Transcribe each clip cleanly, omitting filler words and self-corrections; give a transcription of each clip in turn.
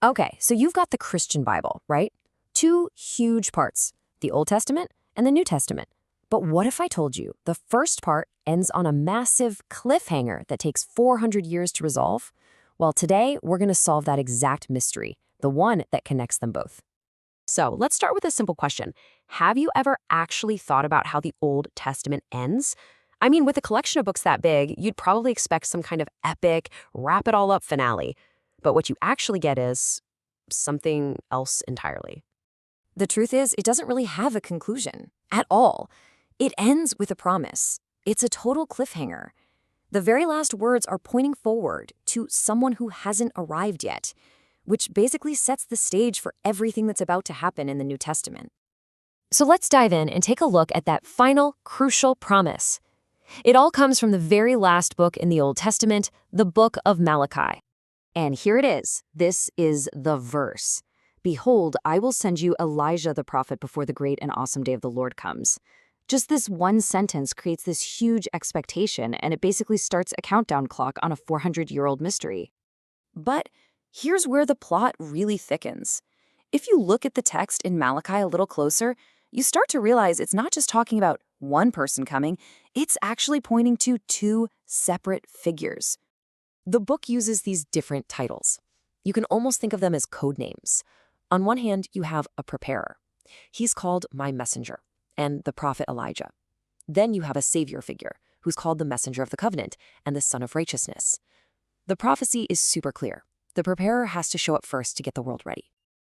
Okay, so you've got the Christian Bible, right? Two huge parts, the Old Testament and the New Testament. But what if I told you the first part ends on a massive cliffhanger that takes 400 years to resolve? Well, today we're going to solve that exact mystery, the one that connects them both. So let's start with a simple question. Have you ever actually thought about how the Old Testament ends? I mean, with a collection of books that big, you'd probably expect some kind of epic, wrap-it-all-up finale. But what you actually get is something else entirely. The truth is, it doesn't really have a conclusion at all. It ends with a promise. It's a total cliffhanger. The very last words are pointing forward to someone who hasn't arrived yet, which basically sets the stage for everything that's about to happen in the New Testament. So let's dive in and take a look at that final, crucial promise. It all comes from the very last book in the Old Testament, the book of Malachi. And here it is. This is the verse. Behold, I will send you Elijah the prophet before the great and awesome day of the Lord comes. Just this one sentence creates this huge expectation, and it basically starts a countdown clock on a 400-year-old mystery. But here's where the plot really thickens. If you look at the text in Malachi a little closer, you start to realize it's not just talking about one person coming, it's actually pointing to two separate figures. The book uses these different titles. You can almost think of them as code names. On one hand, you have a preparer. He's called my messenger, and the prophet Elijah. Then you have a savior figure, who's called the messenger of the covenant and the son of righteousness. The prophecy is super clear. The preparer has to show up first to get the world ready.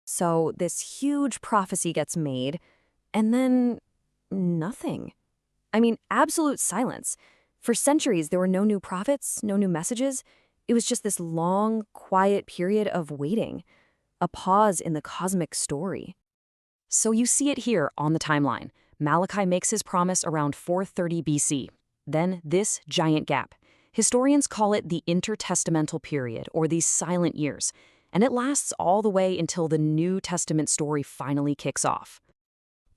So this huge prophecy gets made, and then nothing. I mean, absolute silence. For centuries, there were no new prophets, no new messages. It was just this long, quiet period of waiting, a pause in the cosmic story. So you see it here on the timeline. Malachi makes his promise around 430 BC. Then this giant gap. Historians call it the intertestamental period, or these silent years, and it lasts all the way until the New Testament story finally kicks off.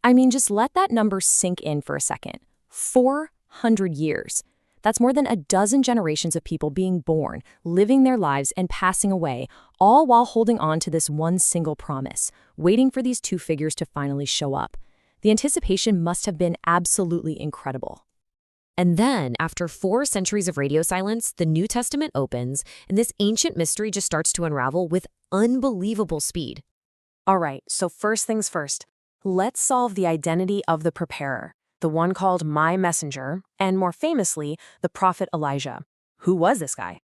I mean, just let that number sink in for a second. 400 years. That's more than a dozen generations of people being born, living their lives, and passing away, all while holding on to this one single promise, waiting for these two figures to finally show up. The anticipation must have been absolutely incredible. And then, after 4 centuries of radio silence, the New Testament opens, and this ancient mystery just starts to unravel with unbelievable speed. All right, so first things first. Let's solve the identity of the preparer, the one called my messenger, and more famously, the prophet Elijah. Who was this guy?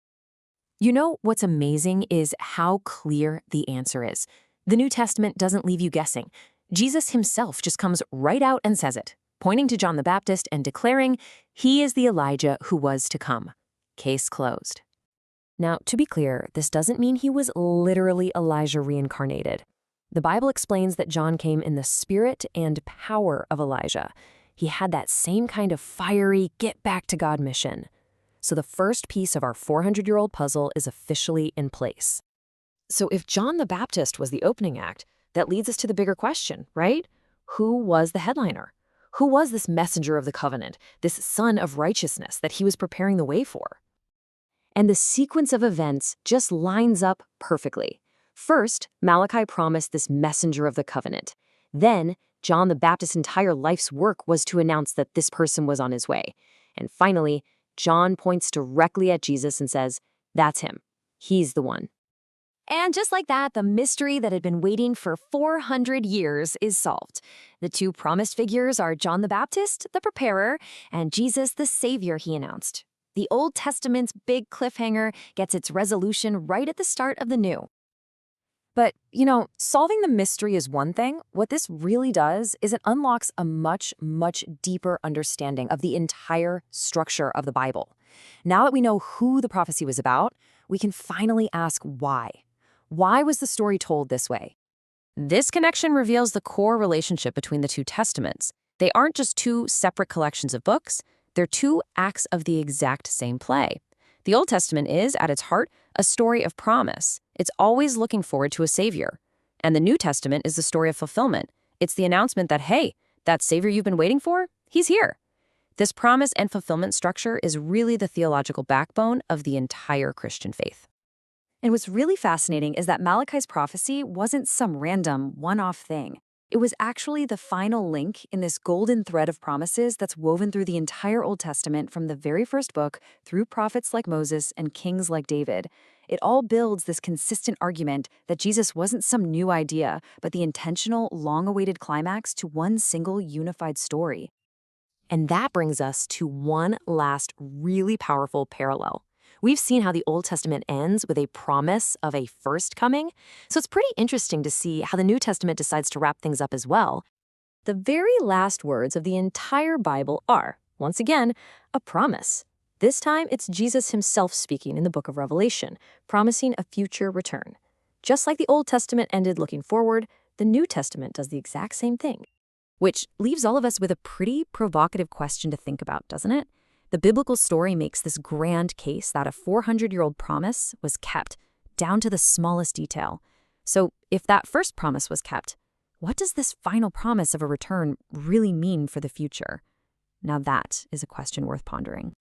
You know, what's amazing is how clear the answer is. The New Testament doesn't leave you guessing. Jesus himself just comes right out and says it, pointing to John the Baptist and declaring, he is the Elijah who was to come. Case closed. Now, to be clear, this doesn't mean he was literally Elijah reincarnated. The Bible explains that John came in the spirit and power of Elijah. He had that same kind of fiery, get-back-to-God mission. So the first piece of our 400-year-old puzzle is officially in place. So if John the Baptist was the opening act, that leads us to the bigger question, right? Who was the headliner? Who was this messenger of the covenant, this son of righteousness that he was preparing the way for? And the sequence of events just lines up perfectly. First, Malachi promised this messenger of the covenant. Then, John the Baptist's entire life's work was to announce that this person was on his way. And finally, John points directly at Jesus and says, that's him. He's the one. And just like that, the mystery that had been waiting for 400 years is solved. The two promised figures are John the Baptist, the preparer, and Jesus, the Savior he announced. The Old Testament's big cliffhanger gets its resolution right at the start of the New. But, solving the mystery is one thing. What this really does is it unlocks a much, much deeper understanding of the entire structure of the Bible. Now that we know who the prophecy was about, we can finally ask why. Why was the story told this way? This connection reveals the core relationship between the two testaments. They aren't just two separate collections of books, they're two acts of the exact same play. The Old Testament is, at its heart, a story of promise. It's always looking forward to a savior. And the New Testament is the story of fulfillment. It's the announcement that, hey, that savior you've been waiting for, he's here. This promise and fulfillment structure is really the theological backbone of the entire Christian faith. And what's really fascinating is that Malachi's prophecy wasn't some random, one-off thing. It was actually the final link in this golden thread of promises that's woven through the entire Old Testament from the very first book through prophets like Moses and kings like David. It all builds this consistent argument that Jesus wasn't some new idea, but the intentional, long-awaited climax to one single unified story. And that brings us to one last really powerful parallel. We've seen how the Old Testament ends with a promise of a first coming, so it's pretty interesting to see how the New Testament decides to wrap things up as well. The very last words of the entire Bible are, once again, a promise. This time, it's Jesus himself speaking in the book of Revelation, promising a future return. Just like the Old Testament ended looking forward, the New Testament does the exact same thing. Which leaves all of us with a pretty provocative question to think about, doesn't it? The biblical story makes this grand case that a 400-year-old promise was kept, down to the smallest detail. So if that first promise was kept, what does this final promise of a return really mean for the future? Now that is a question worth pondering.